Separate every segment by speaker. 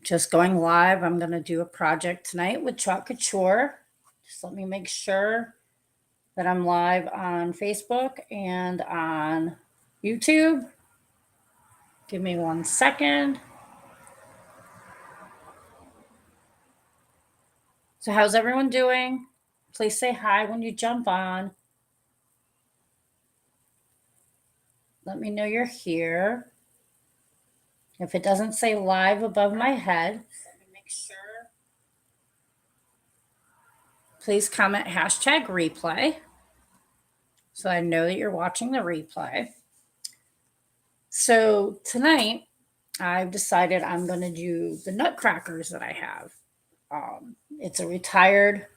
Speaker 1: Just going live. I'm going to do a project tonight with Couture. Just let me make sure that I'm live on Facebook and on YouTube. Give me 1 second. So how's everyone doing? Please say hi when you jump on. Let me know you're here. If it doesn't say live above my head, let me make sure. Please comment hashtag replay so I know that you're watching the replay. So tonight, I've decided I'm going to do the Nutrackers that I have. It's a retired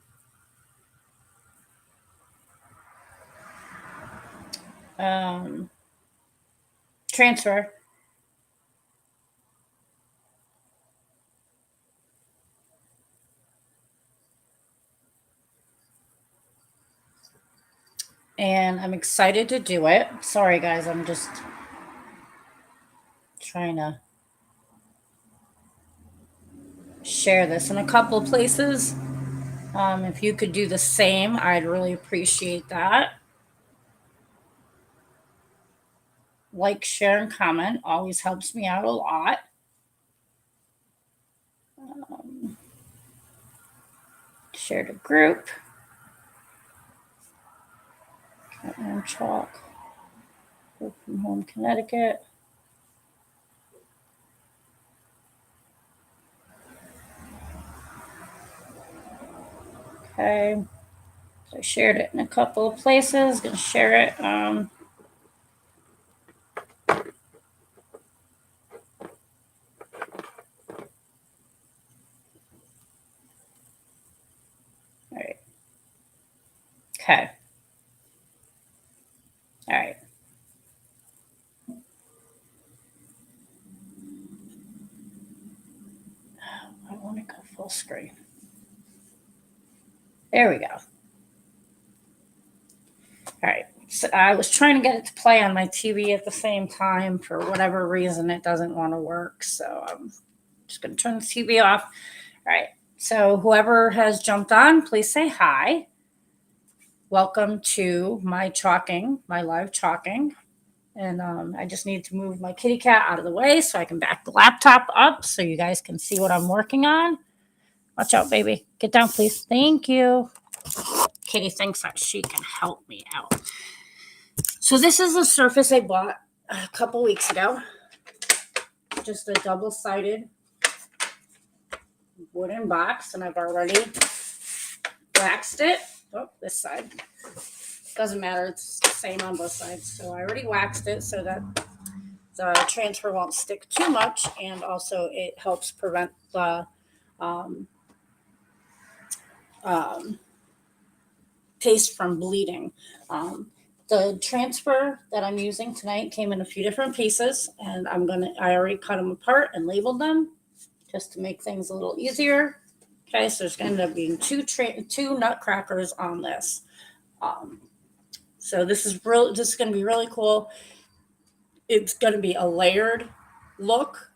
Speaker 1: transfer. And I'm excited to do it. Sorry, guys, I'm just trying to share this in a couple places. If you could do the same, I'd really appreciate that. Like, share, and comment always helps me out a lot. Share to group. Catman Chalk. Work from home, Connecticut. Okay. So I shared it in a couple of places. Gonna share it. All right. Okay. All right. I want to go full screen. There we go. All right. So I was trying to get it to play on my TV at the same time. For whatever reason, it doesn't want to work. So I'm just going to turn the TV off. All right. So whoever has jumped on, please say hi. Welcome to my chalking, my live chalking. And I just need to move my kitty cat out of the way so I can back the laptop up so you guys can see what I'm working on. Watch out, baby. Get down, please. Thank you. Kitty thinks that she can help me out. So this is a surface I bought a couple weeks ago. Just a double-sided wooden box, and I've already waxed it. Oh, this side. Doesn't matter. It's the same on both sides. So I already waxed it so that the transfer won't stick too much, and also it helps prevent the paste from bleeding. The transfer that I'm using tonight came in a few different pieces, and I already cut them apart and labeled them just to make things a little easier. Okay, so there's going to end up being two Nutrackers on this. So this is going to be really cool. It's going to be a layered look.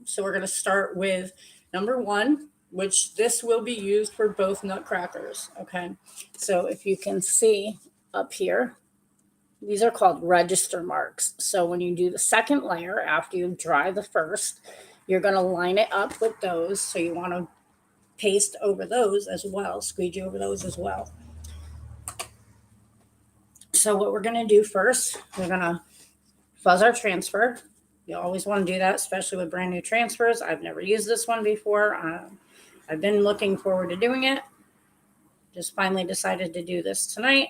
Speaker 1: So we're going to start with number 1, which this will be used for both Nutrackers. Okay, so if you can see up here, these are called register marks. So when you do the second layer after you dry the first, you're going to line it up with those. So you want to paste over those as well, squeegee over those as well. So what we're going to do first, we're going to fuzz our transfer. You always want to do that, especially with brand new transfers. I've never used this one before. I've been looking forward to doing it. Just finally decided to do this tonight.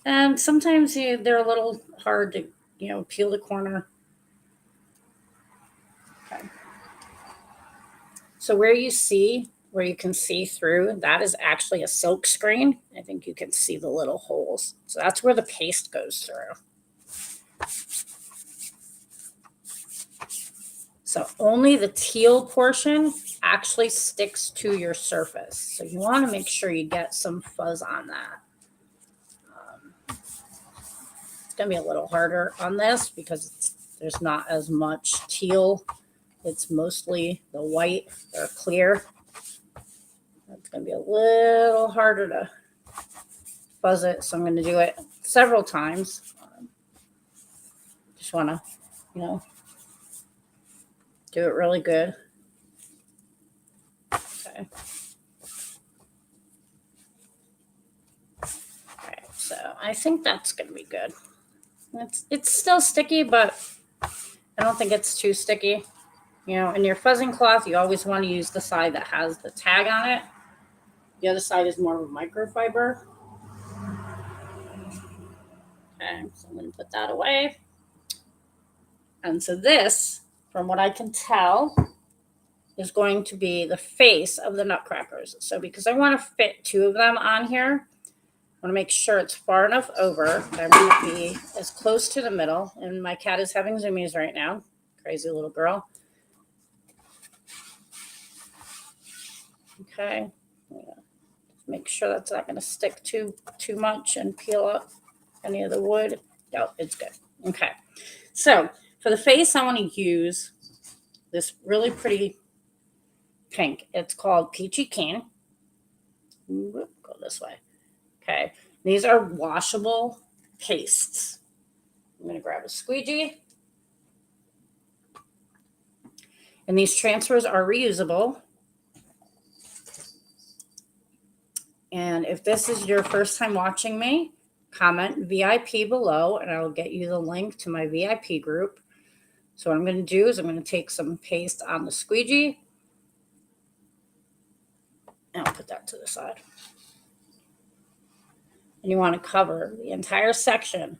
Speaker 1: And sometimes they're a little hard to, peel the corner. Okay. So where you can see through, that is actually a silk screen. I think you can see the little holes. So that's where the paste goes through. So only the teal portion actually sticks to your surface. So you want to make sure you get some fuzz on that. going to be a little harder on this because there's not as much teal. It's mostly the white or clear. It's going to be a little harder to fuzz it, so I'm going to do it several times. Just want to, do it really good. Okay. All right, so I think that's going to be good. It's still sticky, but I don't think it's too sticky. In your fuzzing cloth, you always want to use the side that has the tag on it. The other side is more of a microfiber. Okay, so I'm going to put that away. And so this, from what I can tell, is going to be the face of the Nutcrackers. So because I want to fit 2 of them on here, I want to make sure it's far enough over that I want to be as close to the middle. And my cat is having zoomies right now. Crazy little girl. Okay. Make sure that's not going to stick too much and peel up any of the wood. No, it's good. Okay. So for the face, I want to use this really pretty pink. It's called Peachy Keen. Go this way. Okay. These are washable pastes. I'm going to grab a squeegee. And these transfers are reusable. And if this is your first time watching me, comment VIP below and I will get you the link to my VIP group. So what I'm going to do is I'm going to take some paste on the squeegee and I'll put that to the side. And you want to cover the entire section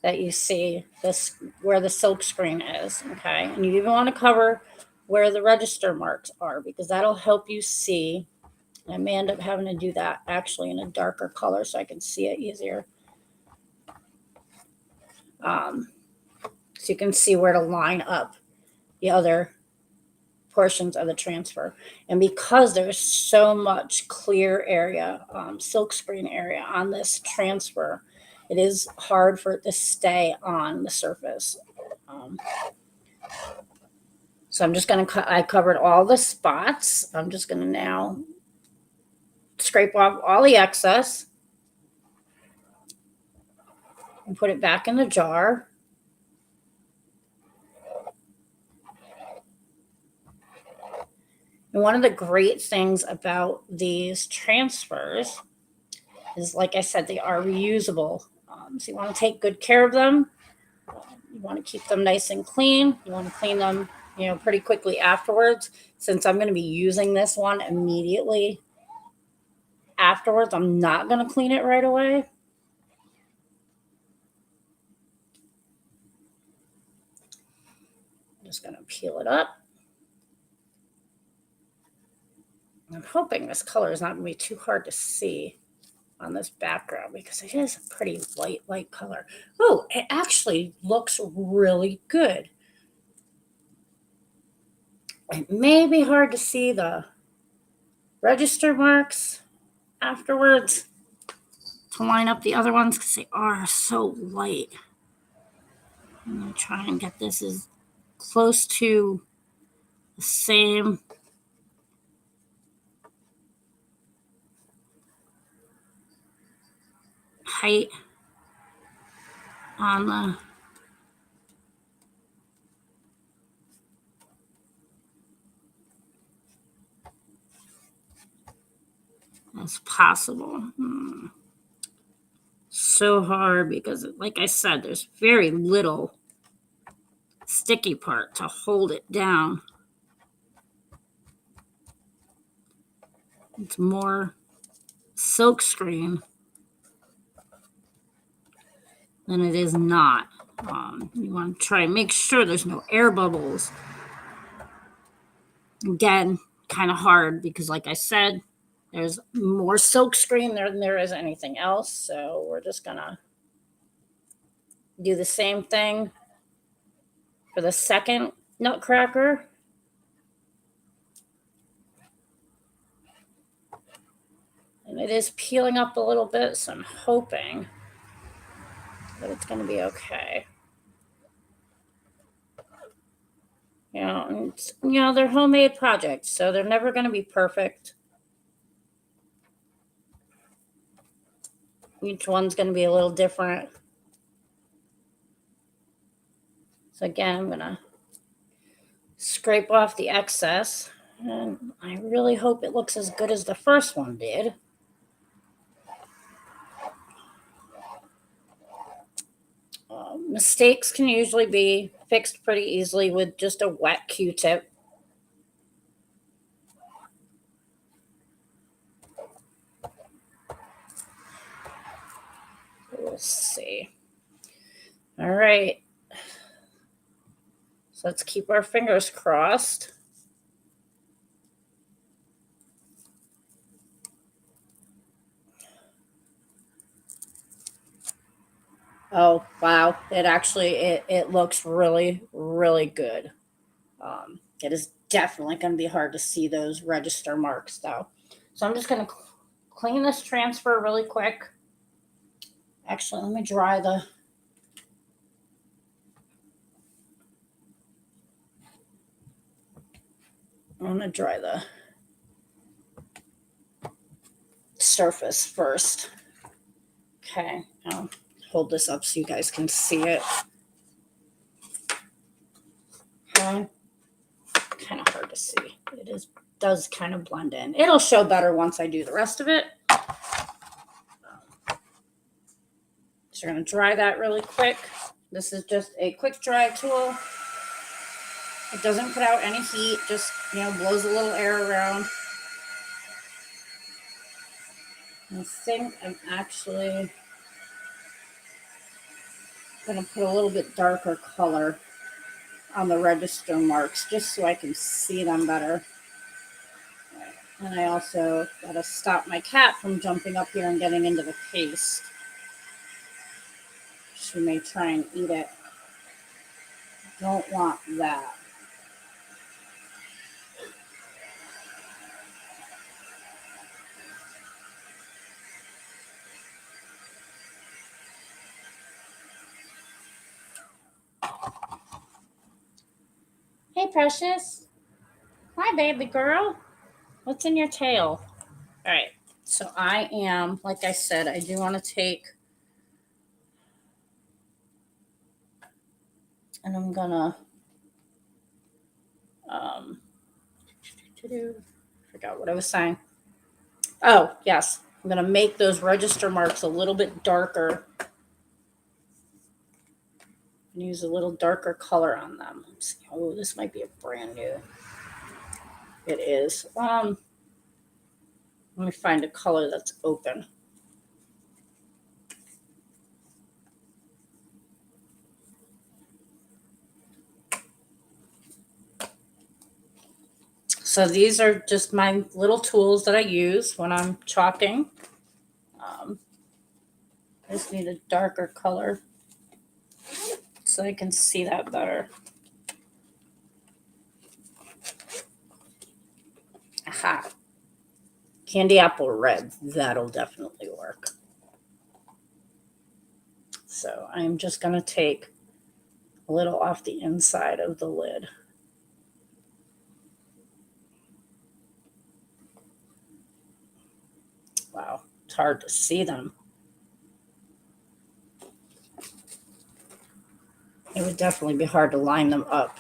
Speaker 1: that you see this where the silk screen is, okay? And you even want to cover where the register marks are because that'll help you see. I may end up having to do that actually in a darker color so I can see it easier. So you can see where to line up the other portions of the transfer. And because there's so much clear area, silk screen area on this transfer, it is hard for it to stay on the surface. So I'm just going to I covered all the spots. I'm just going to now scrape off all the excess and put it back in the jar. And one of the great things about these transfers is, like I said, they are reusable. So you want to take good care of them. You want to keep them nice and clean. You want to clean them, pretty quickly afterwards. Since I'm going to be using this one immediately afterwards, I'm not going to clean it right away. I'm just going to peel it up. I'm hoping this color is not going to be too hard to see on this background because it is a pretty light color. Oh, it actually looks really good. It may be hard to see the register marks afterwards to line up the other ones because they are so light. I'm going to try and get this as close to the same height on the as possible. So hard because, like I said, there's very little sticky part to hold it down. It's more silk screen than it is not. You want to try and make sure there's no air bubbles. Again, kind of hard because, like I said, there's more silk screen there than there is anything else. So we're just going to do the same thing for the second Nutcracker. And it is peeling up a little bit, so I'm hoping but it's going to be okay. You know, they're homemade projects, so they're never going to be perfect. Each one's going to be a little different. So again, I'm going to scrape off the excess. And I really hope it looks as good as the first one did. Mistakes can usually be fixed pretty easily with just a wet Q-tip. We'll see. All right. So let's keep our fingers crossed. Oh, wow. It looks really, really good. It is definitely going to be hard to see those register marks, though. So I'm just going to clean this transfer really quick. Actually, let me dry the... I'm going to dry the surface first. Okay, I'll hold this up so you guys can see it. Okay. Kind of hard to see. It does kind of blend in. It'll show better once I do the rest of it. So we're going to dry that really quick. This is just a quick dry tool. It doesn't put out any heat, just, blows a little air around. I think I'm actually going to put a little bit darker color on the register marks just so I can see them better. And I also got to stop my cat from jumping up here and getting into the paste. She may try and eat it. Don't want that. Hey, Precious. Hi, baby girl. What's in your tail? All right. So I am, like I said, I do want to take, and I'm gonna, forgot what I was saying. Oh, yes. I'm gonna make those register marks a little bit darker. And use a little darker color on them. Let's see. Oh, this might be a brand new. It is. Let me find a color that's open. So these are just my little tools that I use when I'm chalking. I just need a darker color so I can see that better. Aha. Candy apple red. That'll definitely work. So I'm just going to take a little off the inside of the lid. Wow, it's hard to see them. It would definitely be hard to line them up.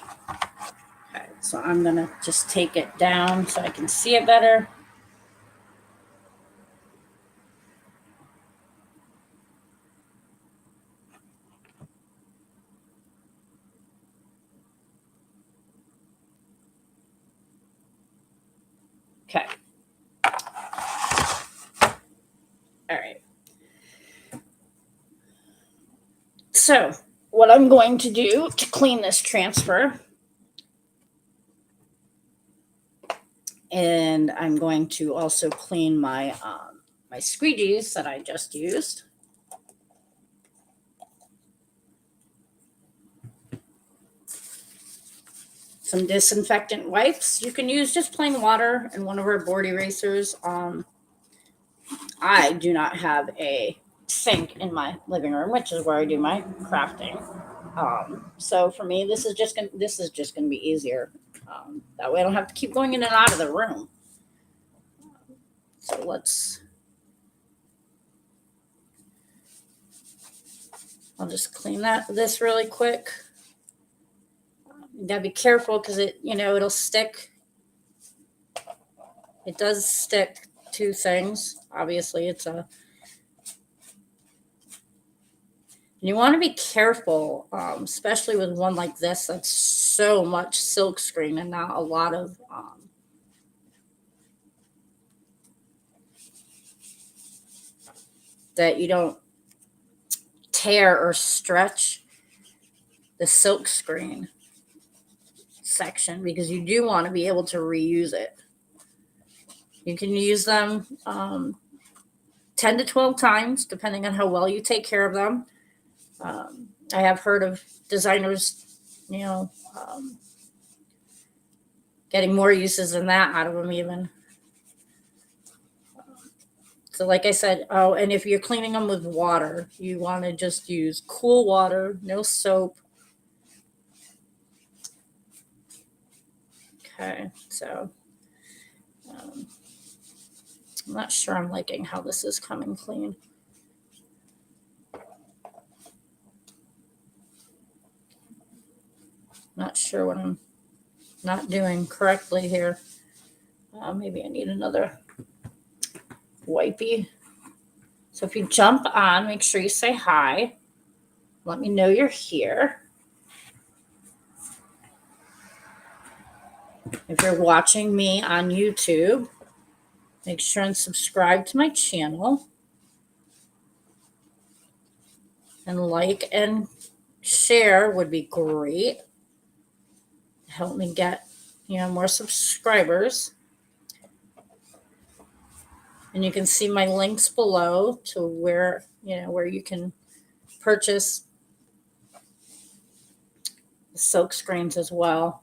Speaker 1: Okay, so I'm going to just take it down so I can see it better. Okay. All right. So what I'm going to do to clean this transfer, and I'm going to also clean my my squeegees that I just used. Some disinfectant wipes. You can use just plain water and one of our board erasers. I do not have a sink in my living room, which is where I do my crafting. So for me, this is just gonna be easier. That way, I don't have to keep going in and out of the room. So I'll just clean this really quick. You gotta be careful because it'll stick. It does stick to things. Obviously, you want to be careful, especially with one like this that's so much silk screen and not a lot of that you don't tear or stretch the silk screen section, because you do want to be able to reuse it. You can use them 10 to 12 times, depending on how well you take care of them. I have heard of designers, getting more uses than that out of them even. So like I said, and if you're cleaning them with water, you want to just use cool water, no soap. Okay, so I'm not sure I'm liking how this is coming clean. Not sure what I'm not doing correctly here. Maybe I need another wipey. So if you jump on, make sure you say hi. Let me know you're here. If you're watching me on YouTube, make sure and subscribe to my channel. And like and share would be great. Help me get more subscribers. And you can see my links below to where you can purchase the silk screens as well.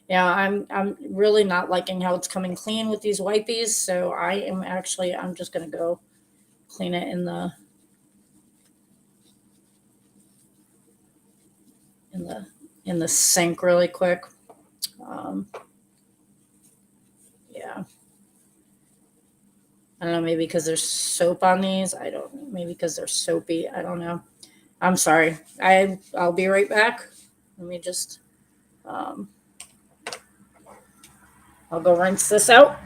Speaker 1: Yeah, I'm really not liking how it's coming clean with these wipies, so I'm just gonna go clean it in the sink really quick. Yeah. I don't know, maybe because there's soap on these. Maybe because they're soapy. I don't know. I'm sorry. I'll be right back. Let me just, I'll go rinse this out.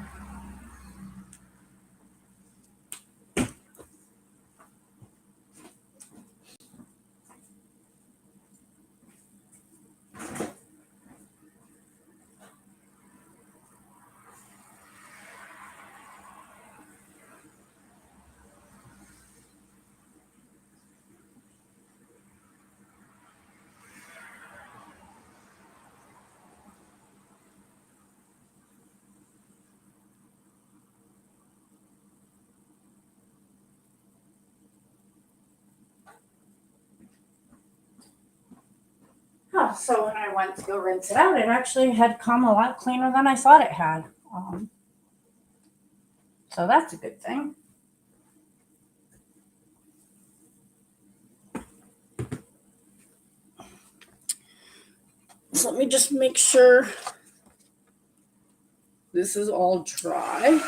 Speaker 1: Oh, so when I went to go rinse it out, it actually had come a lot cleaner than I thought it had. So that's a good thing. So let me just make sure this is all dry.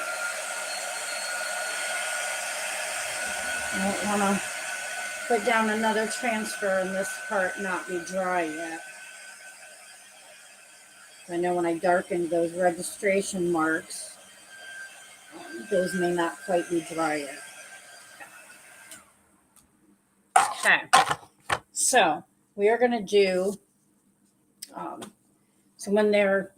Speaker 1: I don't want to put down another transfer and this part not be dry yet. I know when I darkened those registration marks, those may not quite be dry yet. Okay, so we are going to do, so when they're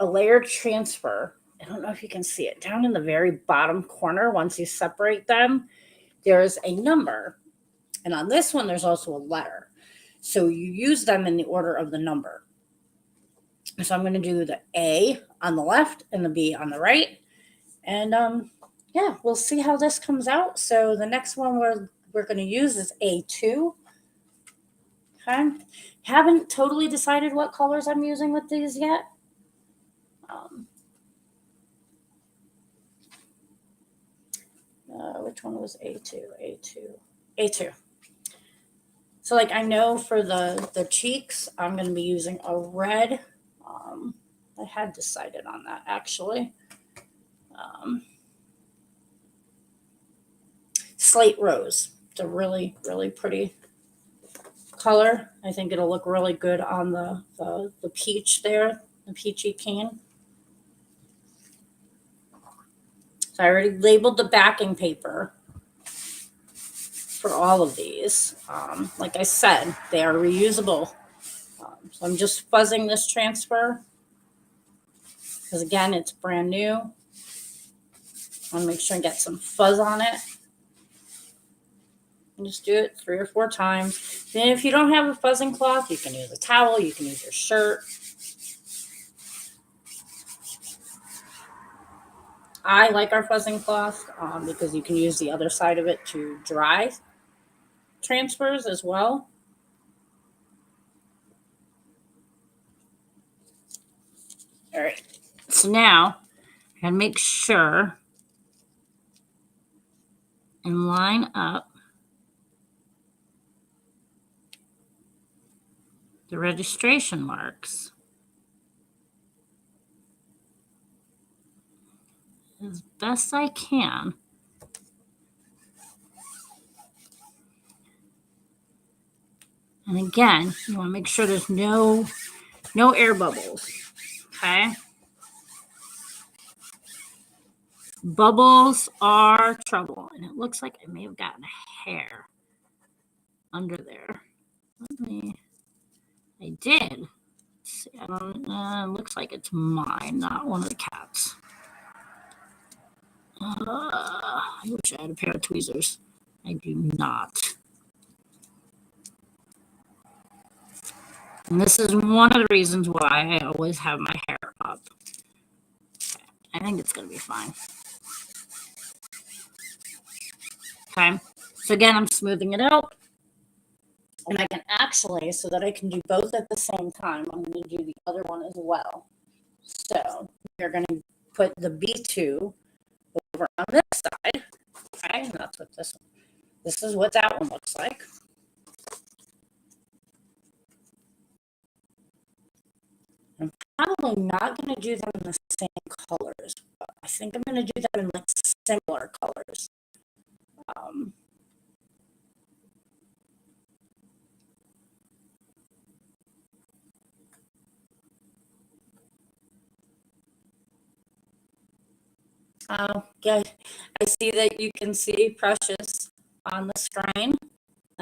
Speaker 1: a layered transfer, I don't know if you can see it, down in the very bottom corner, once you separate them, there's a number. And on this one, there's also a letter. So you use them in the order of the number. So I'm going to do the A on the left and the B on the right. And yeah, we'll see how this comes out. So the next one we're going to use is A2. Okay. Haven't totally decided what colors I'm using with these yet. Which one was A2? A2. A2. So like I know for the cheeks, I'm going to be using a red. I had decided on that actually. Slate rose. It's a really, really pretty color. I think it'll look really good on the peach there, the peachy cane. So I already labeled the backing paper for all of these. Like I said, they are reusable. So I'm just fuzzing this transfer because again, it's brand new. I want to make sure I get some fuzz on it. And just do it 3 or 4 times. Then if you don't have a fuzzing cloth, you can use a towel, you can use your shirt. I like our fuzzing cloth because you can use the other side of it to dry transfers as well. All right, so now I gotta make sure and line up the registration marks as best I can. And again, you want to make sure there's no air bubbles, okay? Bubbles are trouble, and it looks like I may have gotten a hair under there. I did. Let's see, I don't. Looks like it's mine, not one of the cats. I wish I had a pair of tweezers. I do not. And this is one of the reasons why I always have my hair up. Okay, I think it's going to be fine. Okay, so again, I'm smoothing it out. And I can actually, so that I can do both at the same time, I'm going to do the other one as well. So you're going to put the B2 over on this side. Okay, and that's what this is what that one looks like. I'm probably not going to do them in the same colors, but I think I'm going to do them in like similar colors. Okay, I see that you can see Precious on the screen.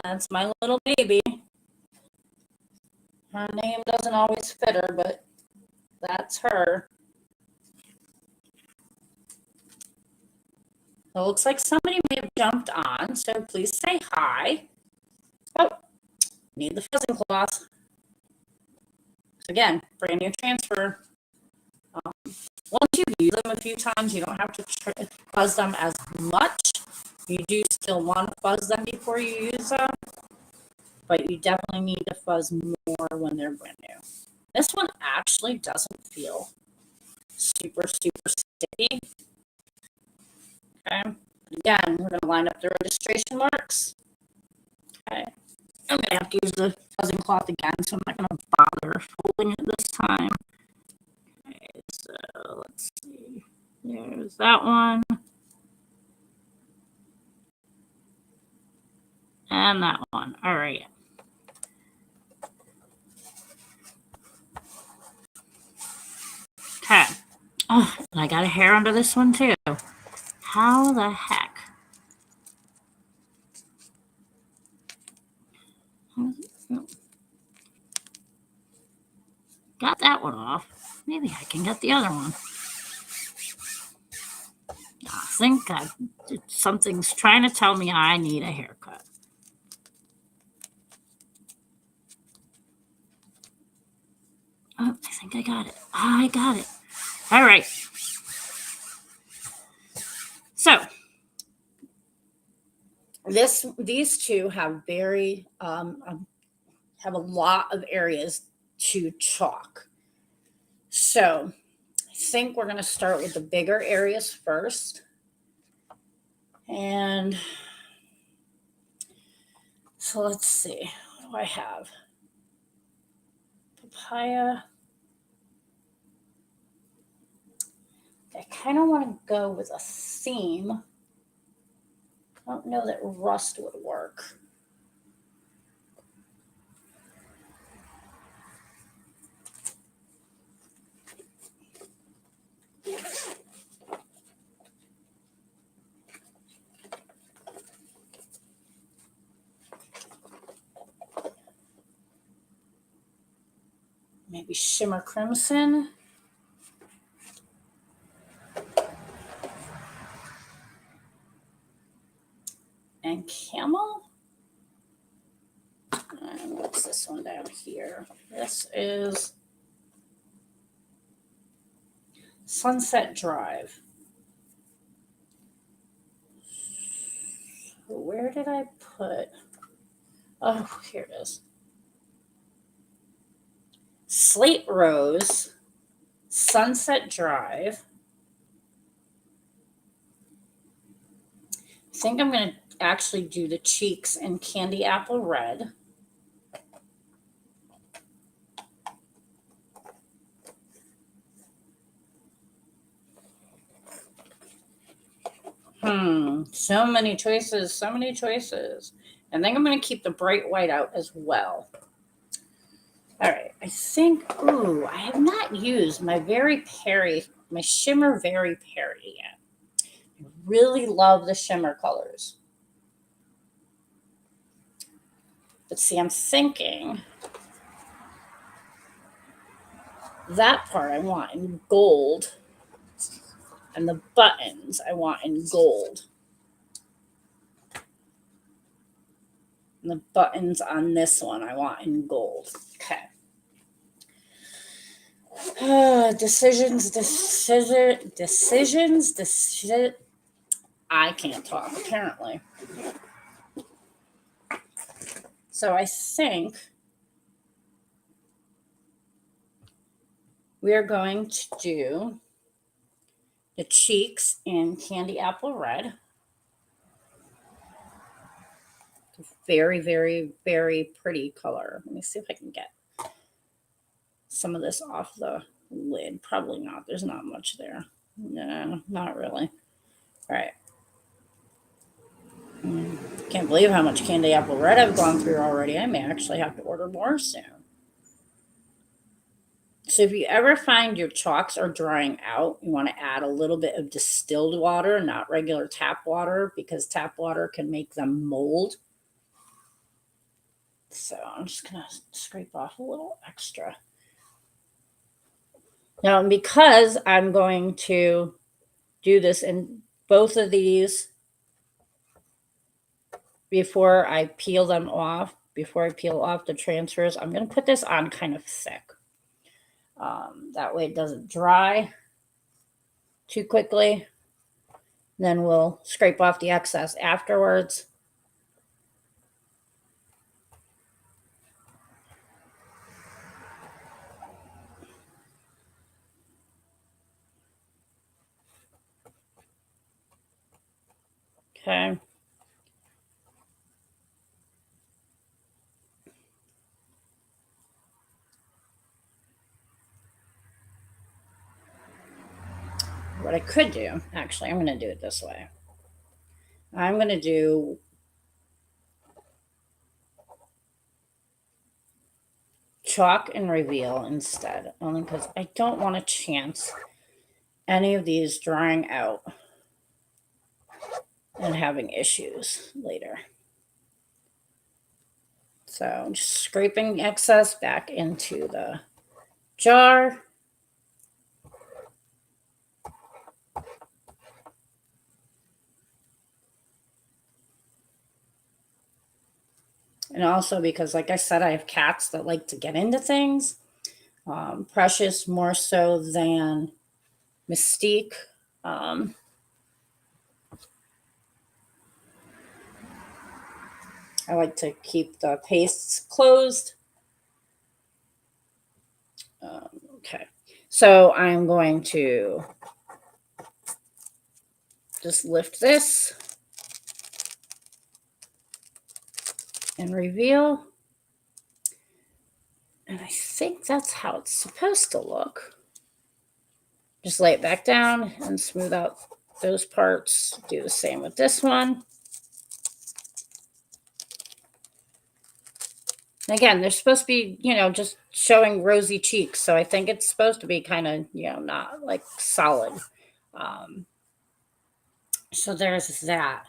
Speaker 1: That's my little baby. Her name doesn't always fit her, but that's her. It looks like somebody may have jumped on, so please say hi. Oh, need the fuzzing cloth. So again, brand new transfer. Once you've used them a few times, you don't have to fuzz them as much. You do still want to fuzz them before you use them, but you definitely need to fuzz more when they're brand new. This one actually doesn't feel super, super sticky. Okay. Again, we're going to line up the registration marks. Okay. I'm going to have to use the fuzzing cloth again, so I'm not going to bother folding it this time. Okay, so let's see. There's that one. And that one. All right. Okay. Oh, and I got a hair under this one too. How the heck? Got that one off. Maybe I can get the other one. I think something's trying to tell me I need a haircut. Oh, I think I got it. I got it. All right. So these two have have a lot of areas to chalk. So I think we're going to start with the bigger areas first. And So let's see. What do I have? Papaya. I kind of want to go with a theme. I don't know that rust would work. Maybe shimmer crimson. And camel. And what's this one down here? This is Sunset Drive. Where did I put? Oh, here it is. Slate Rose, Sunset Drive. I think I'm going to actually do the cheeks in Candy Apple Red. So many choices, so many choices. I think I'm going to keep the bright white out as well. All right, I think, I have not used my my Shimmer Very Perry yet. I really love the shimmer colors. But see, I'm thinking that part I want in gold. And the buttons I want in gold. And the buttons on this one I want in gold. Okay. Decisions. I can't talk, apparently. So I think we are going to do the cheeks in Candy Apple Red. Very, very, very pretty color. Let me see if I can get some of this off the lid. Probably not. There's not much there. No, not really. All right. Can't believe how much Candy Apple Red I've gone through already. I may actually have to order more soon. So if you ever find your chalks are drying out, you want to add a little bit of distilled water, not regular tap water, because tap water can make them mold. So I'm just going to scrape off a little extra. Now, because I'm going to do this in both of these before I peel them off, before I peel off the transfers, I'm going to put this on kind of thick. That way it doesn't dry too quickly. Then we'll scrape off the excess afterwards. Okay. What I could do, actually, I'm going to do it this way. I'm going to do chalk and reveal instead, only because I don't want to chance any of these drying out and having issues later. So I'm just scraping excess back into the jar. And also because, like I said, I have cats that like to get into things. Precious more so than Mystique. I like to keep the pastes closed. Okay, so I'm going to just lift this. and reveal. And I think that's how it's supposed to look. Just lay it back down and smooth out those parts. Do the same with this one. And again, they're supposed to be, just showing rosy cheeks. So I think it's supposed to be kind of, not like solid. So there's that.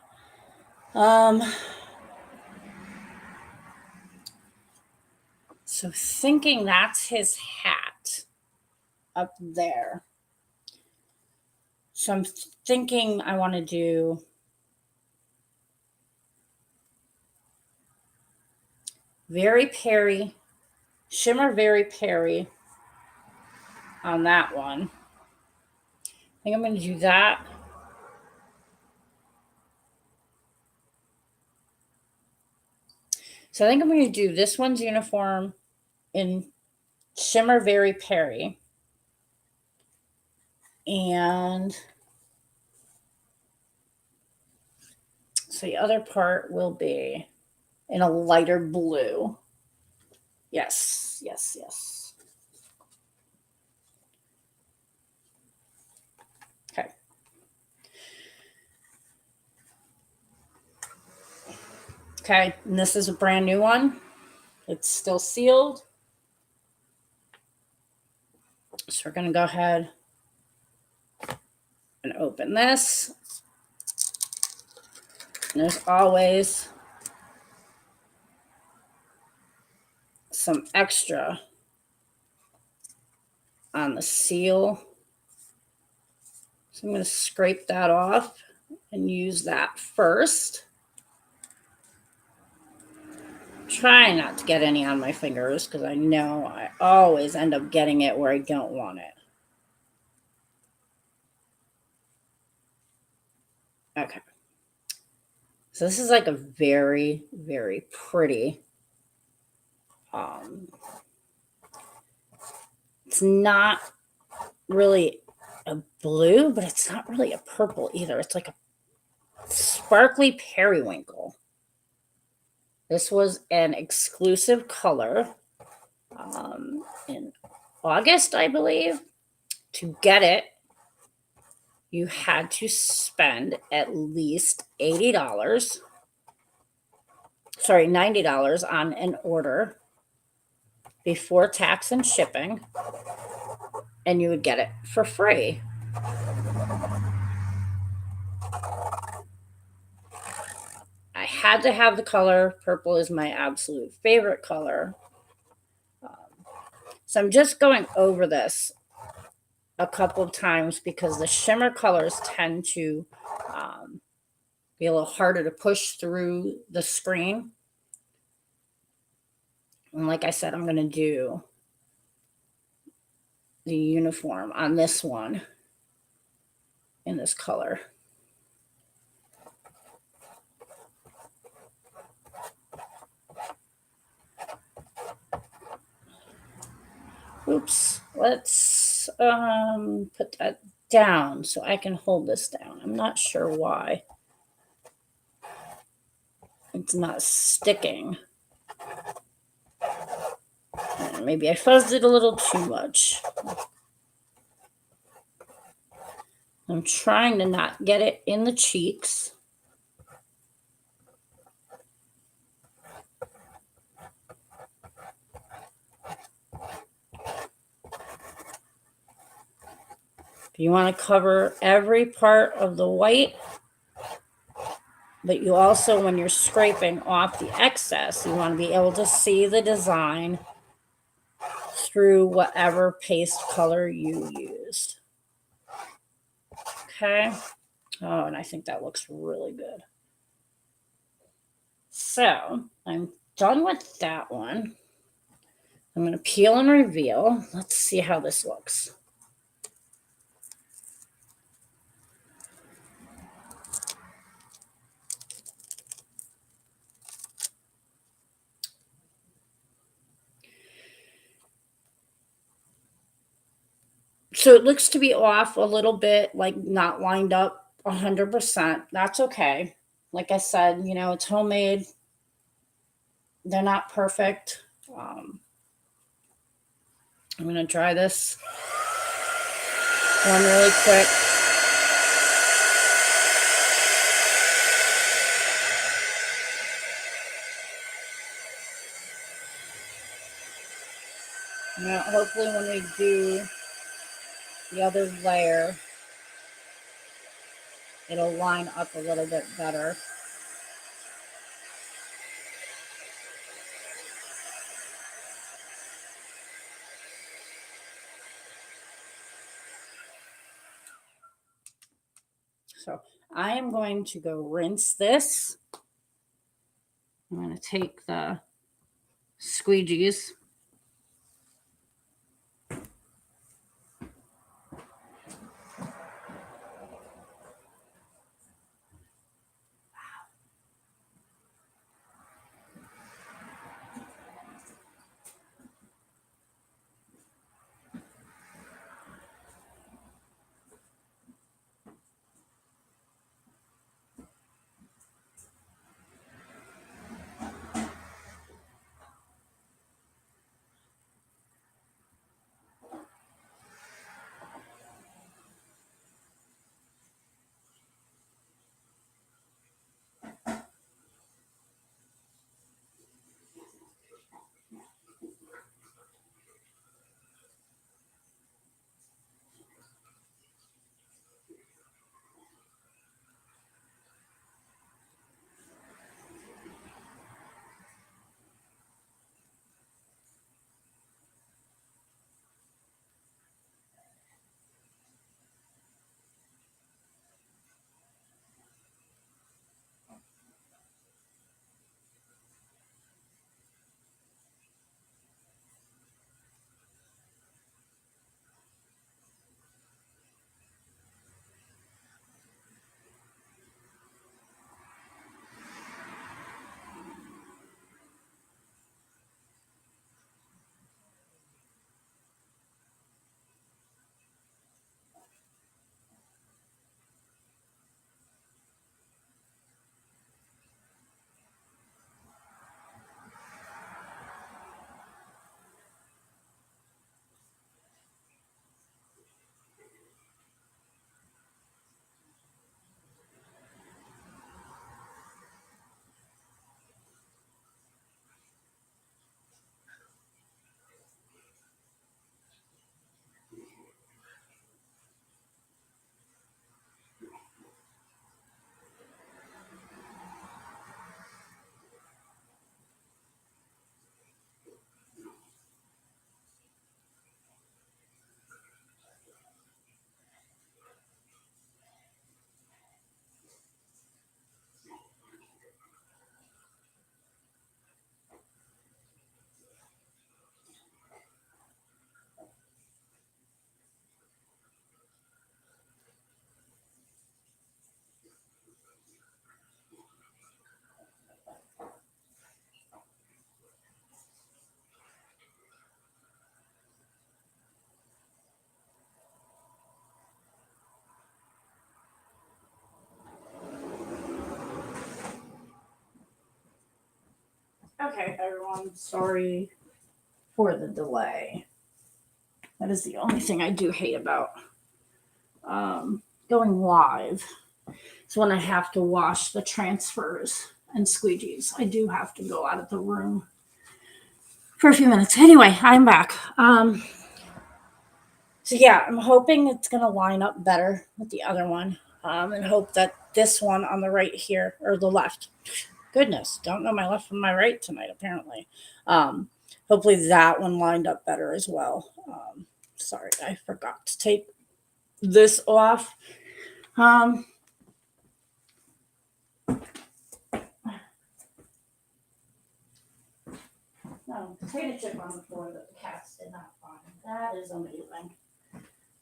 Speaker 1: So thinking that's his hat up there. So I'm thinking I want to do Very Perry, Shimmer Very Perry on that one. I think I'm going to do that. So I think I'm going to do this one's uniform in Shimmer Very Perry. And so the other part will be in a lighter blue. Yes, yes, yes. Okay. Okay, and this is a brand new one. It's still sealed. So we're going to go ahead and open this. And there's always some extra on the seal. So I'm going to scrape that off and use that first. Try not to get any on my fingers because I know I always end up getting it where I don't want it. Okay. So this is like a very, very pretty. It's not really a blue, but it's not really a purple either. It's like a sparkly periwinkle. This was an exclusive color in August, I believe. To get it, you had to spend at least $80. Sorry, $90 on an order before tax and shipping, and you would get it for free. I had to have the color. Purple is my absolute favorite color. So I'm just going over this a couple of times because the shimmer colors tend to be a little harder to push through the screen. And like I said, I'm going to do the uniform on this one in this color. Oops, let's put that down so I can hold this down. I'm not sure why it's not sticking. Maybe I fuzzed it a little too much. I'm trying to not get it in the cheeks. You want to cover every part of the white, but you also, when you're scraping off the excess, you want to be able to see the design through whatever paste color you used. Okay. Oh, and I think that looks really good. So I'm done with that one. I'm going to peel and reveal. Let's see how this looks. So it looks to be off a little bit, like not lined up 100%. That's okay. Like I said, it's homemade. They're not perfect. I'm going to try this one really quick. Now, hopefully when we do the other layer, it'll line up a little bit better. So I am going to go rinse this. I'm going to take the squeegees. Okay, everyone, sorry for the delay. That is the only thing I do hate about going live. It's when I have to wash the transfers and squeegees. I do have to go out of the room for a few minutes. Anyway, I'm back. So yeah, I'm hoping it's going to line up better with the other one, and hope that this one on the right here, or the left, goodness, don't know my left from my right tonight, apparently. Hopefully that one lined up better as well. Sorry, I forgot to take this off. No, potato chip on the floor that the cats did not find. That is amazing.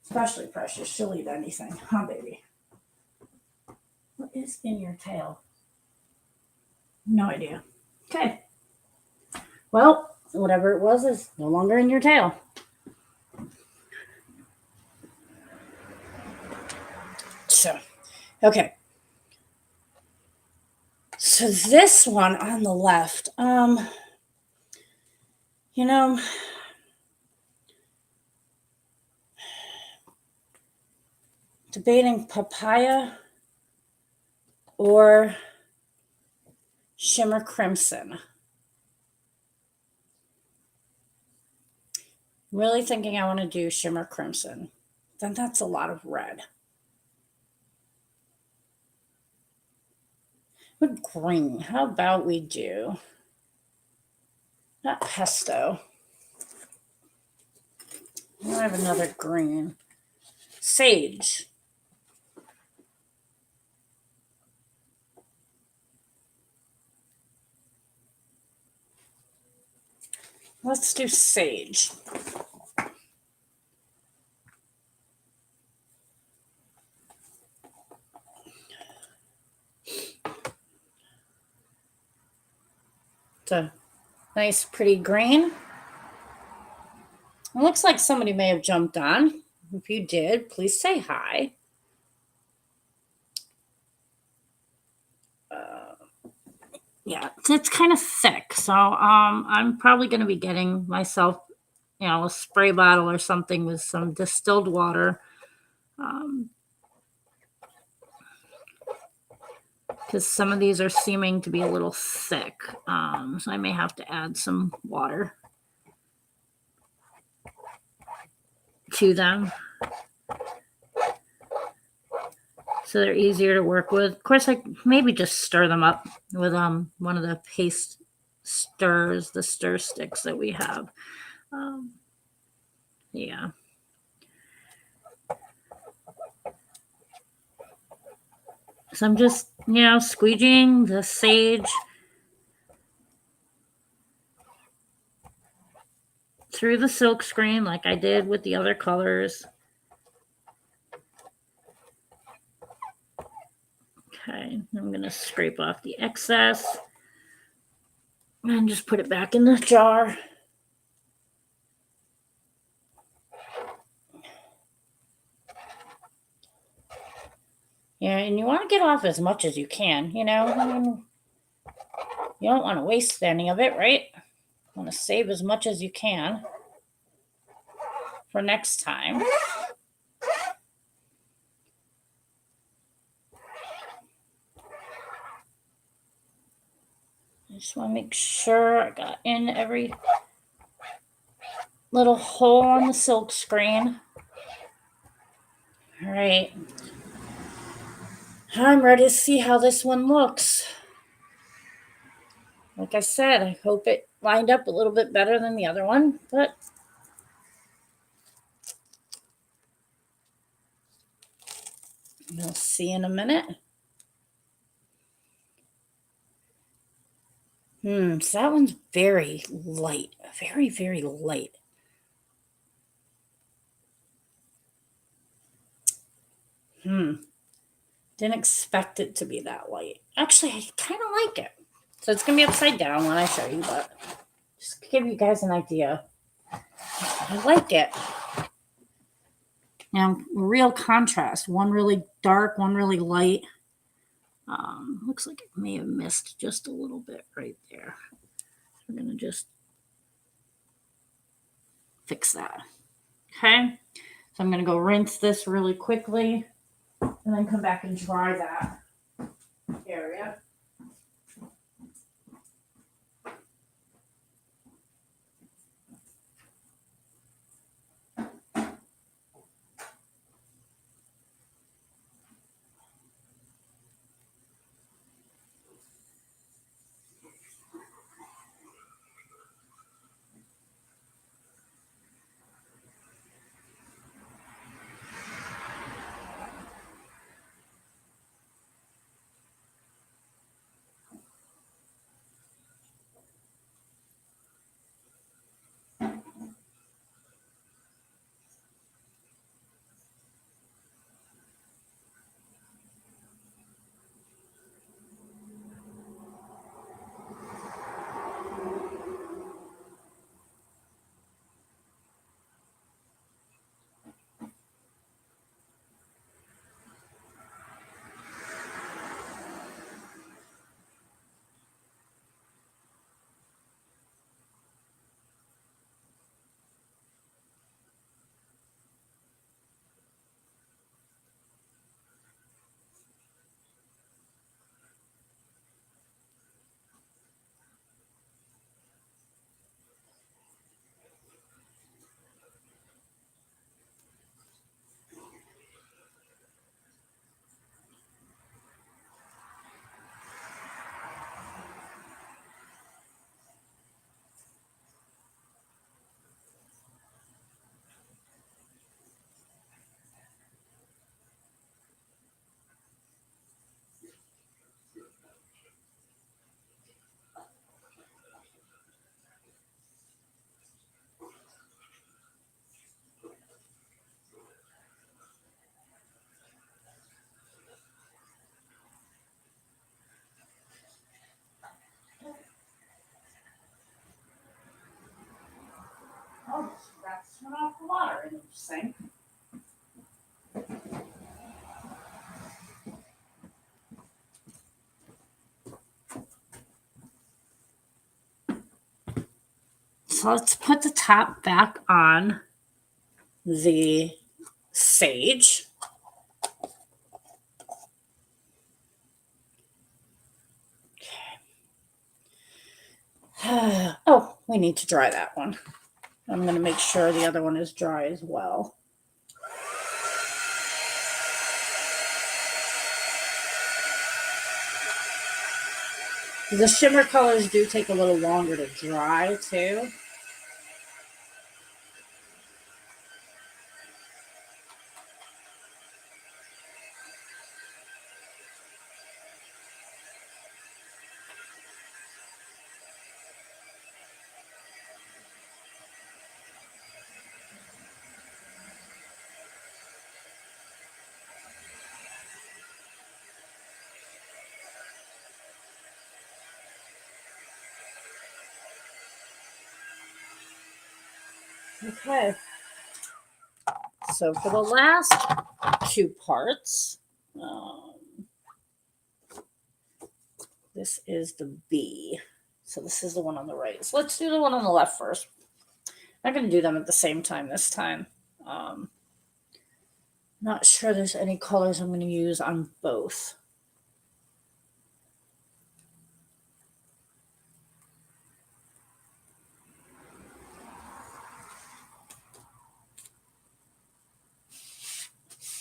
Speaker 1: Especially Precious. She'll eat anything. Huh, baby? What is in your tail? No idea. Okay. Well, whatever it was is no longer in your tail. So, okay. So this one on the left, You know, debating papaya or shimmer crimson. I'm really thinking I want to do shimmer crimson. Then that's a lot of red. What green? How about we do not pesto? I have another green. Sage. Let's do sage. It's a nice, pretty green. It looks like somebody may have jumped on. If you did, please say hi. Yeah, it's kind of thick, so I'm probably going to be getting myself, a spray bottle or something with some distilled water, because some of these are seeming to be a little thick. So I may have to add some water to them so they're easier to work with. Of course, I maybe just stir them up with one of the paste stirs, the stir sticks that we have. Yeah. So I'm just, squeegeeing the sage through the silk screen like I did with the other colors. Okay, I'm going to scrape off the excess and just put it back in the jar. Yeah, and you want to get off as much as you can, you don't want to waste any of it, right? You want to save as much as you can for next time. I just want to make sure I got in every little hole on the silk screen. All right. I'm ready to see how this one looks. Like I said, I hope it lined up a little bit better than the other one, but we'll see in a minute. So that one's very light, very, very light. Didn't expect it to be that light. Actually, I kind of like it. So it's going to be upside down when I show you, but just to give you guys an idea. I like it. Now, real contrast. One really dark, one really light. Looks like it may have missed just a little bit right there. We're going to just fix that. Okay. So I'm going to go rinse this really quickly and then come back and dry that area. in the sink. So let's put the top back on the sage. Okay. Oh, we need to dry that one. I'm going to make sure the other one is dry as well. The shimmer colors do take a little longer to dry too. Okay. So for the last two parts, this is the B. So this is the one on the right. So let's do the one on the left first. I'm going to do them at the same time this time. Not sure there's any colors I'm going to use on both.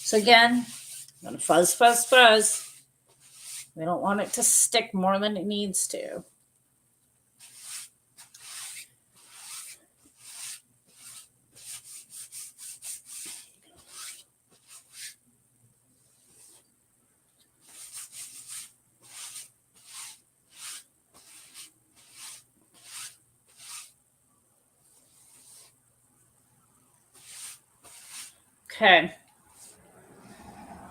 Speaker 1: So again, I'm going to fuzz, fuzz, fuzz. We don't want it to stick more than it needs to. Okay.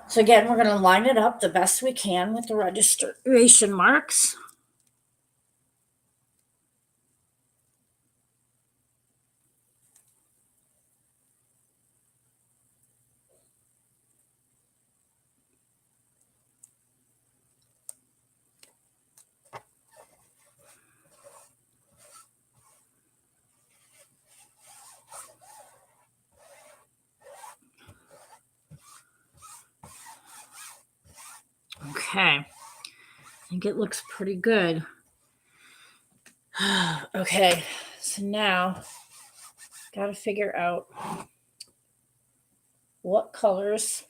Speaker 1: So again, we're going to line it up the best we can with the registration marks. Okay. I think it looks pretty good. Okay. So now, got to figure out what colors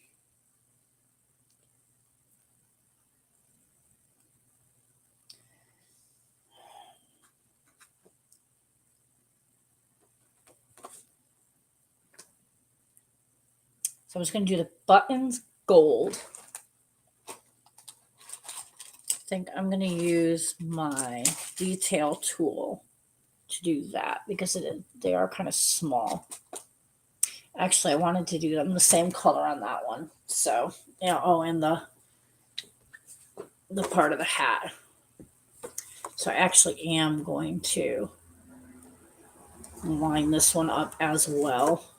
Speaker 1: So I'm just going to do the buttons gold. I think I'm going to use my detail tool to do that because they are kind of small. Actually, I wanted to do them the same color on that one. So, yeah, oh, and the part of the hat. So I actually am going to line this one up as well.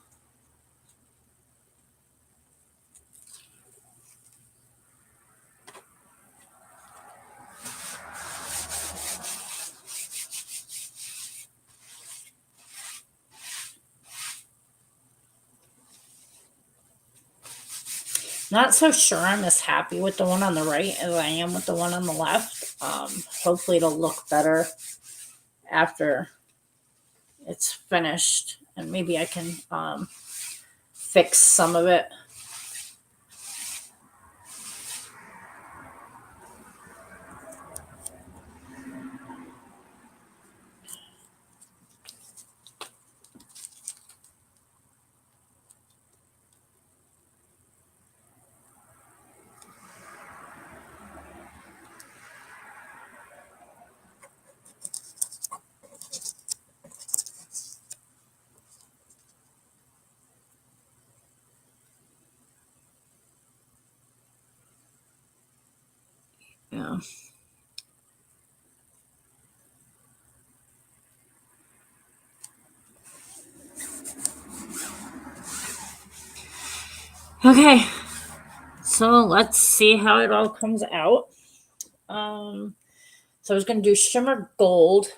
Speaker 1: Not so sure I'm as happy with the one on the right as I am with the one on the left. Hopefully it'll look better after it's finished, and maybe I can fix some of it. Okay, so let's see how it all comes out. So I was going to do shimmer gold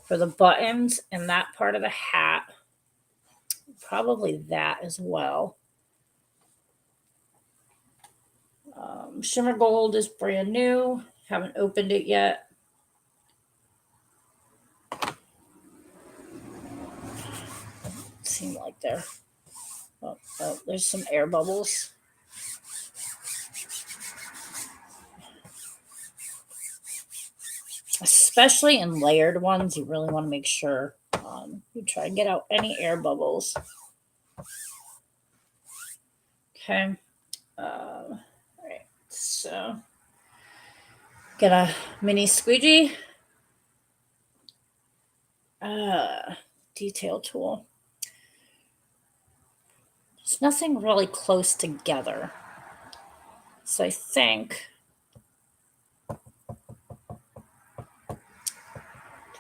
Speaker 1: for the buttons and that part of the hat. Probably that as well. Shimmer gold is brand new. Haven't opened it yet. Seem like there. Oh, there's some air bubbles. Especially in layered ones, you really want to make sure you try and get out any air bubbles. Okay. All right. So get a mini squeegee. Detail tool. There's nothing really close together. So I think I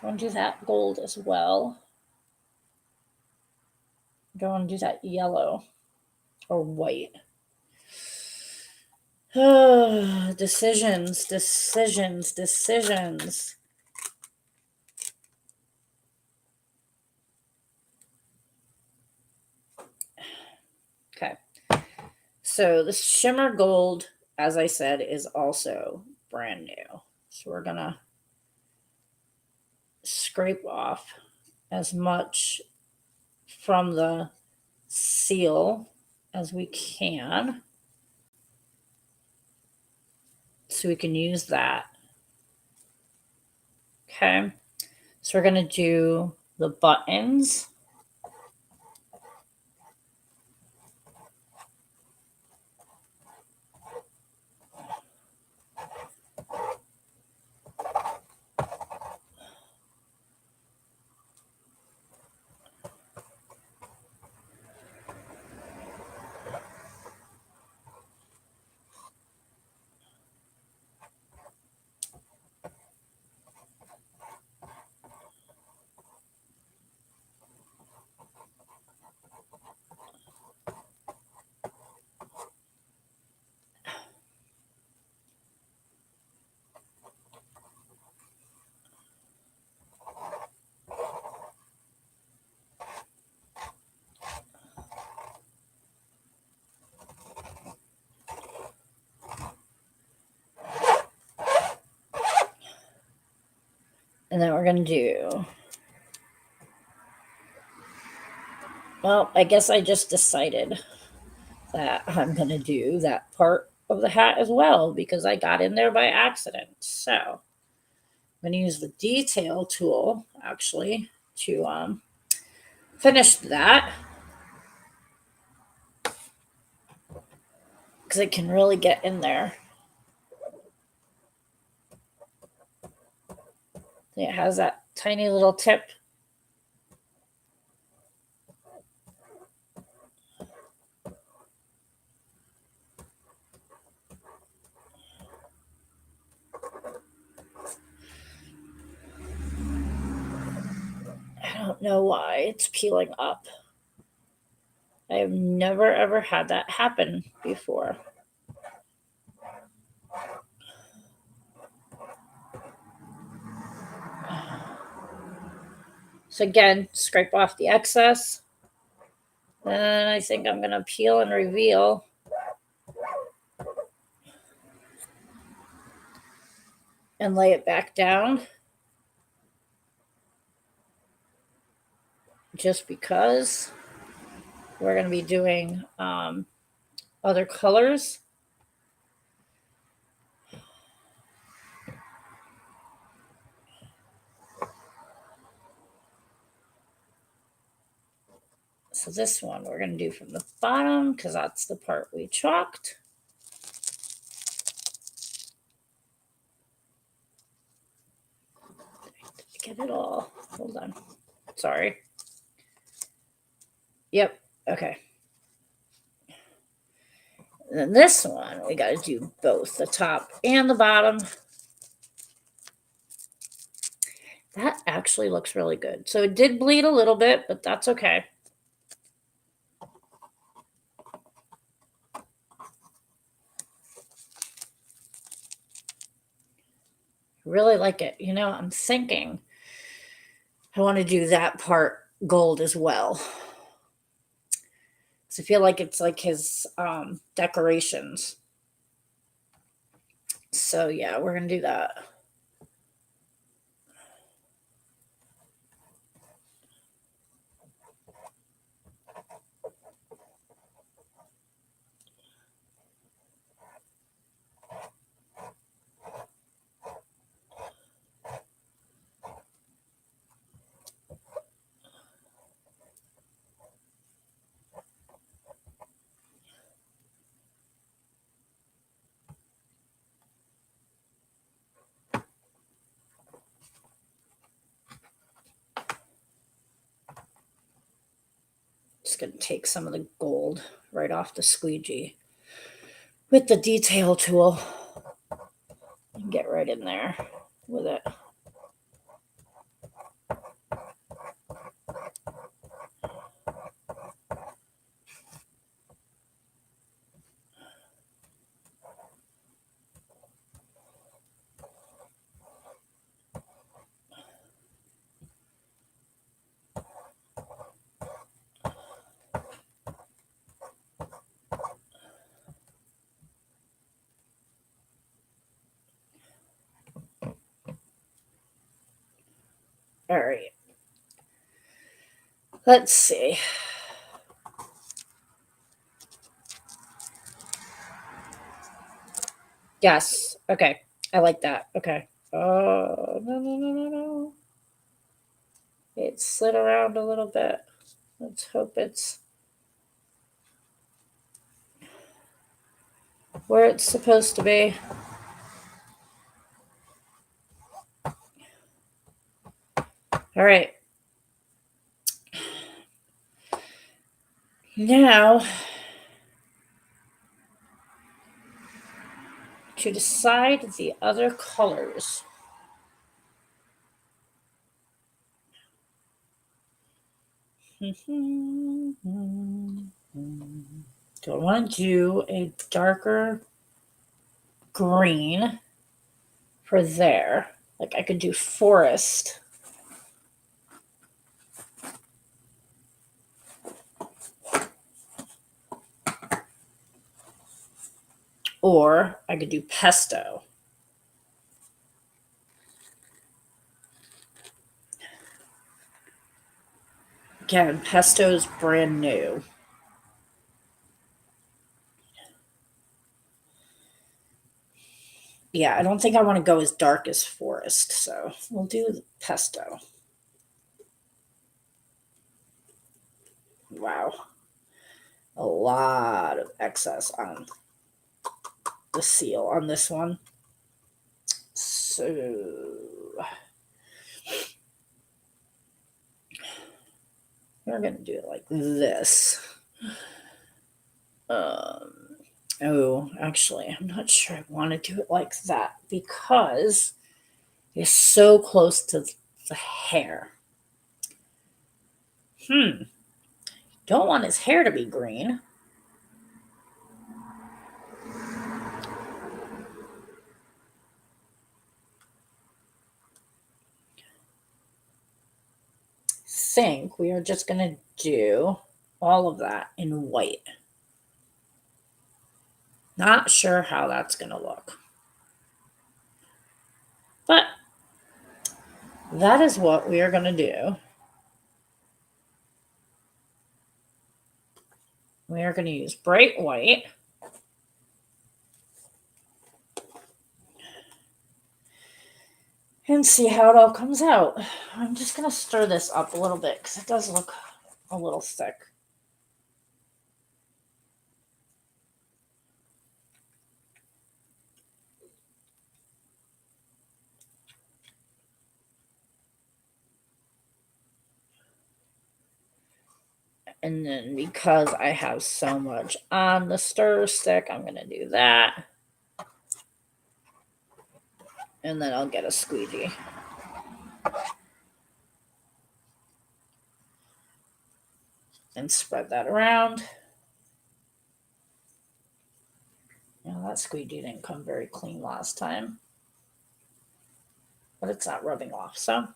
Speaker 1: want to do that gold as well. I don't want to do that yellow or white. Decisions. Okay. So the shimmer gold, as I said, is also brand new. So we're going to scrape off as much from the seal as we can so we can use that. Okay. So we're going to do the buttons. And then we're going to do, well, I guess I just decided that I'm going to do that part of the hat as well because I got in there by accident. So I'm going to use the detail tool actually to finish that because it can really get in there. It has that tiny little tip. I don't know why it's peeling up. I have never ever had that happen before. So again, scrape off the excess. Then I think I'm going to peel and reveal. And lay it back down. Just because we're going to be doing other colors. So this one we're going to do from the bottom because that's the part we chalked. Get it all. Hold on. Sorry. Yep. Okay. And then this one, we got to do both the top and the bottom. That actually looks really good. So it did bleed a little bit, but that's okay. really like it. You know, I'm thinking I want to do that part gold as well. So I feel like it's like his decorations. So yeah, we're gonna do that. Just gonna take some of the gold right off the squeegee with the detail tool and get right in there with it. All right. Let's see. Yes. Okay. I like that. Okay. Oh, no, no, no, no, no. It slid around a little bit. Let's hope it's where it's supposed to be. All right. Now, to decide the other colors. Do I want to do a darker green for there? Like I could do forest. Or I could do pesto. Again, pesto is brand new. Yeah, I don't think I want to go as dark as forest, so we'll do pesto. Wow. A lot of excess on the seal on this one. So we're going to do it like this. Oh, actually, I'm not sure I want to do it like that because it's so close to the hair. Don't want his hair to be green. Think we are just going to do all of that in white. Not sure how that's going to look. But that is what we are going to do. We are going to use bright white. And see how it all comes out. I'm just going to stir this up a little bit because it does look a little thick. And then because I have so much on the stir stick, I'm going to do that. And then I'll get a squeegee. And spread that around. Now that squeegee didn't come very clean last time. but it's not rubbing off. So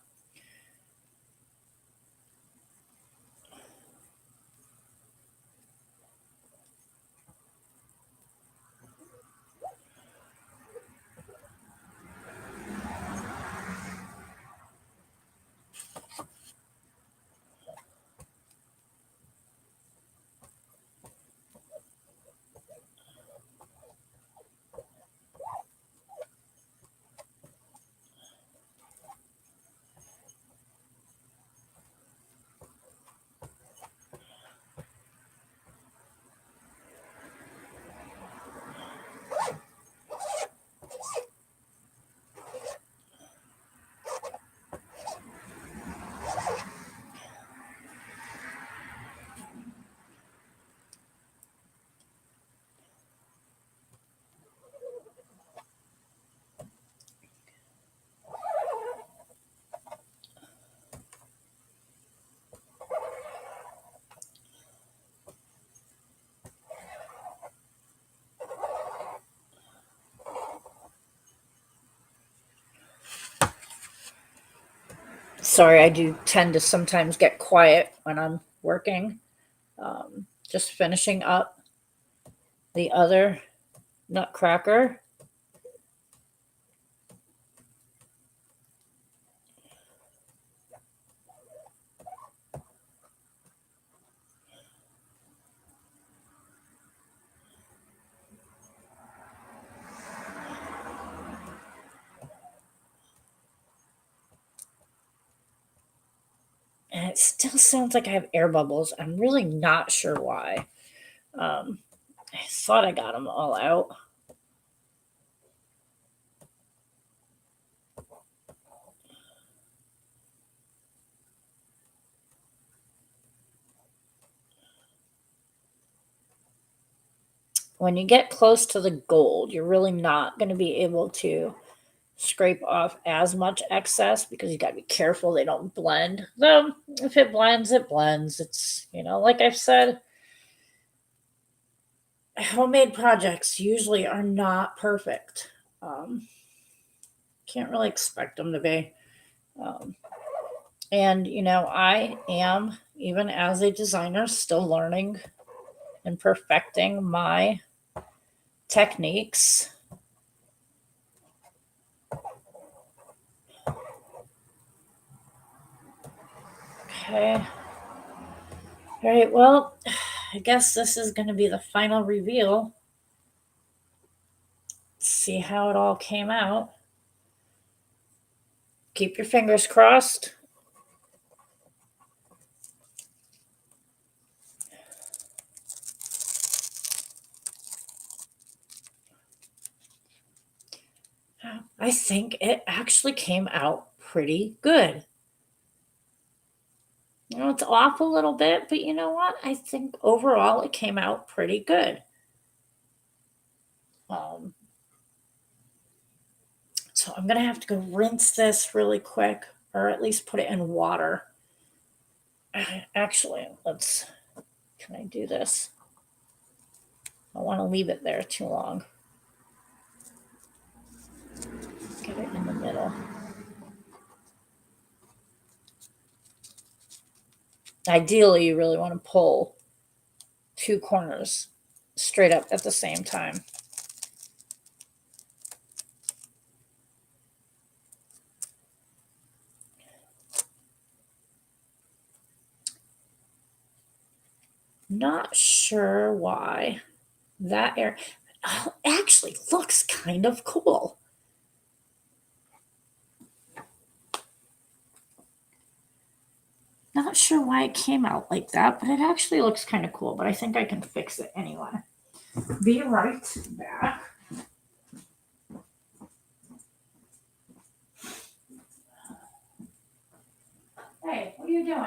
Speaker 1: sorry, I do tend to sometimes get quiet when I'm working. Just finishing up the other nutcracker. And it still sounds like I have air bubbles. I'm really not sure why. I thought I got them all out. When you get close to the gold, you're really not going to be able to scrape off as much excess because you got to be careful they don't blend. Though, if it blends, it blends. It's, like I've said, homemade projects usually are not perfect. Can't really expect them to be. Um, and, I am, even as a designer, still learning and perfecting my techniques. Okay. All right. Well, I guess this is going to be the final reveal. Let's see how it all came out. Keep your fingers crossed. I think it actually came out pretty good. It's off a little bit, but you know what? I think overall it came out pretty good. Um, so I'm going to have to go rinse this really quick, or at least put it in water. Actually, can I do this? I don't want to leave it there too long. Get it in the middle. Ideally, you really want to pull two corners straight up at the same time. Not sure why that air actually looks kind of cool. Not sure why it came out like that, but it actually looks kind of cool. But I think I can fix it anyway. Be right back. Hey, what are you doing?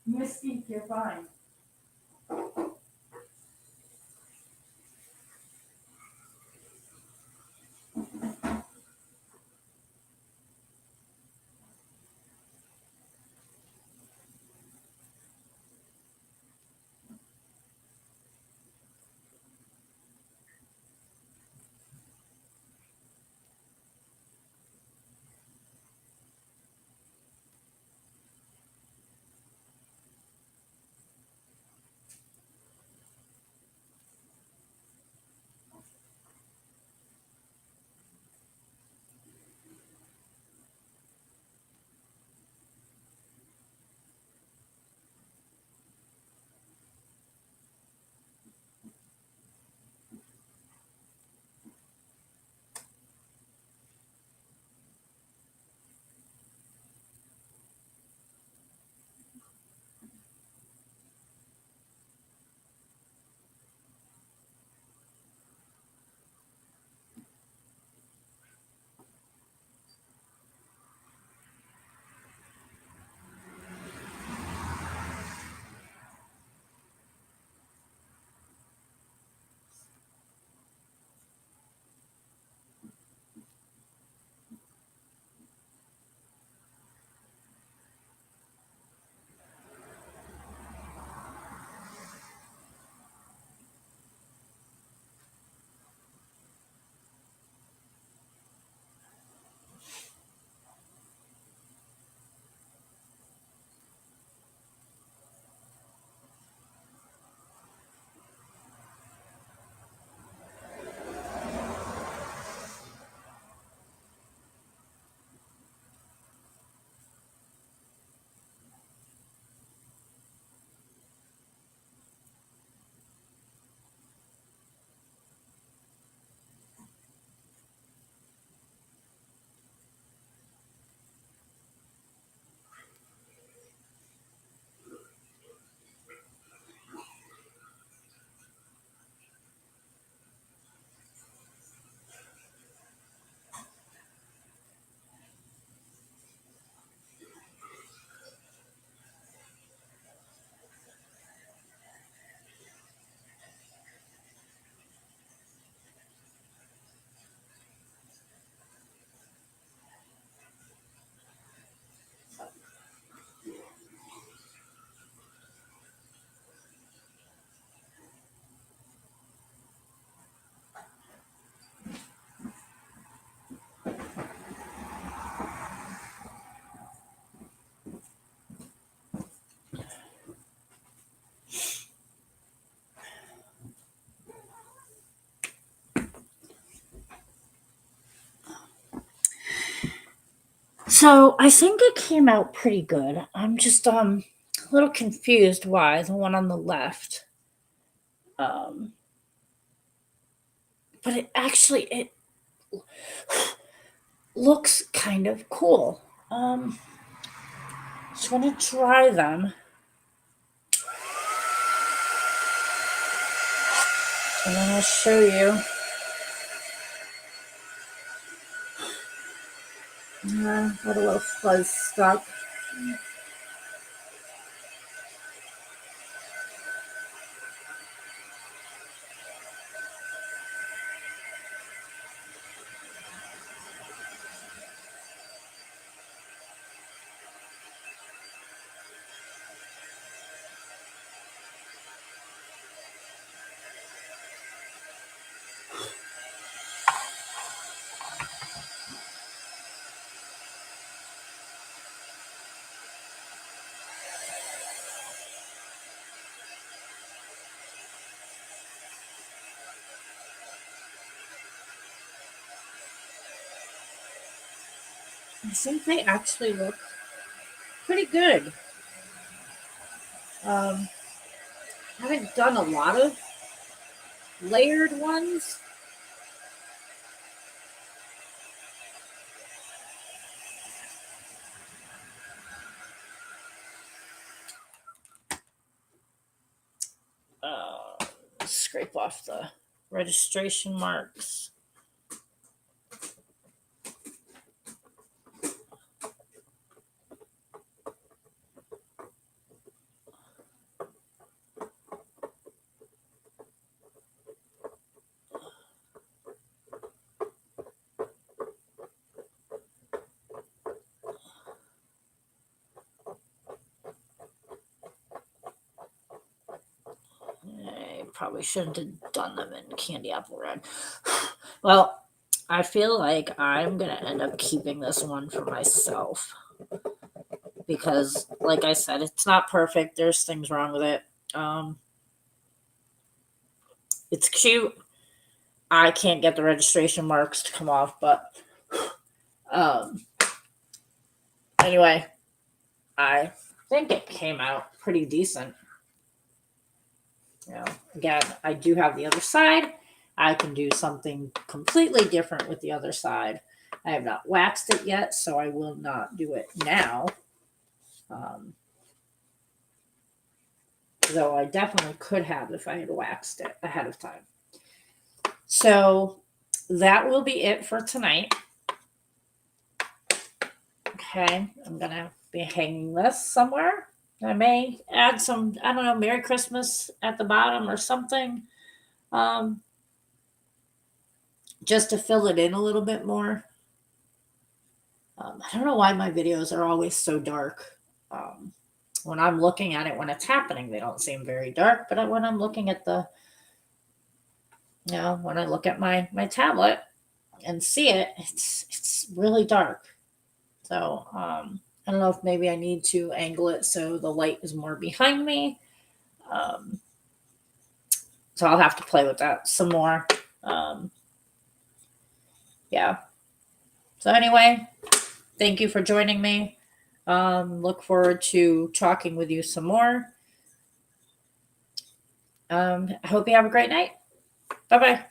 Speaker 1: Mystique, you're fine. So I think it came out pretty good. I'm just a little confused why the one on the left. Um, but it looks kind of cool. Just gonna try them, and then I'll show you. Got a little fuzz stuck. I think they actually look pretty good. I haven't done a lot of layered ones. Scrape off the registration marks. I probably shouldn't have done them in candy apple red. Well, I feel like I'm going to end up keeping this one for myself because, like I said, it's not perfect. There's things wrong with it. It's cute. I can't get the registration marks to come off, but anyway, I think it came out pretty decent. Again, I do have the other side. I can do something completely different with the other side. I have not waxed it yet, so I will not do it now. Though I definitely could have if I had waxed it ahead of time. So that will be it for tonight. Okay, I'm going to be hanging this somewhere. I may add some, I don't know, Merry Christmas at the bottom or something. Just to fill it in a little bit more. I don't know why my videos are always so dark. When I'm looking at it when it's happening, they don't seem very dark. But when I'm looking at when I look at my tablet and see it, it's really dark. So I don't know if maybe I need to angle it so the light is more behind me. So I'll have to play with that some more. Yeah. So anyway, thank you for joining me. Look forward to talking with you some more. I hope you have a great night. Bye-bye.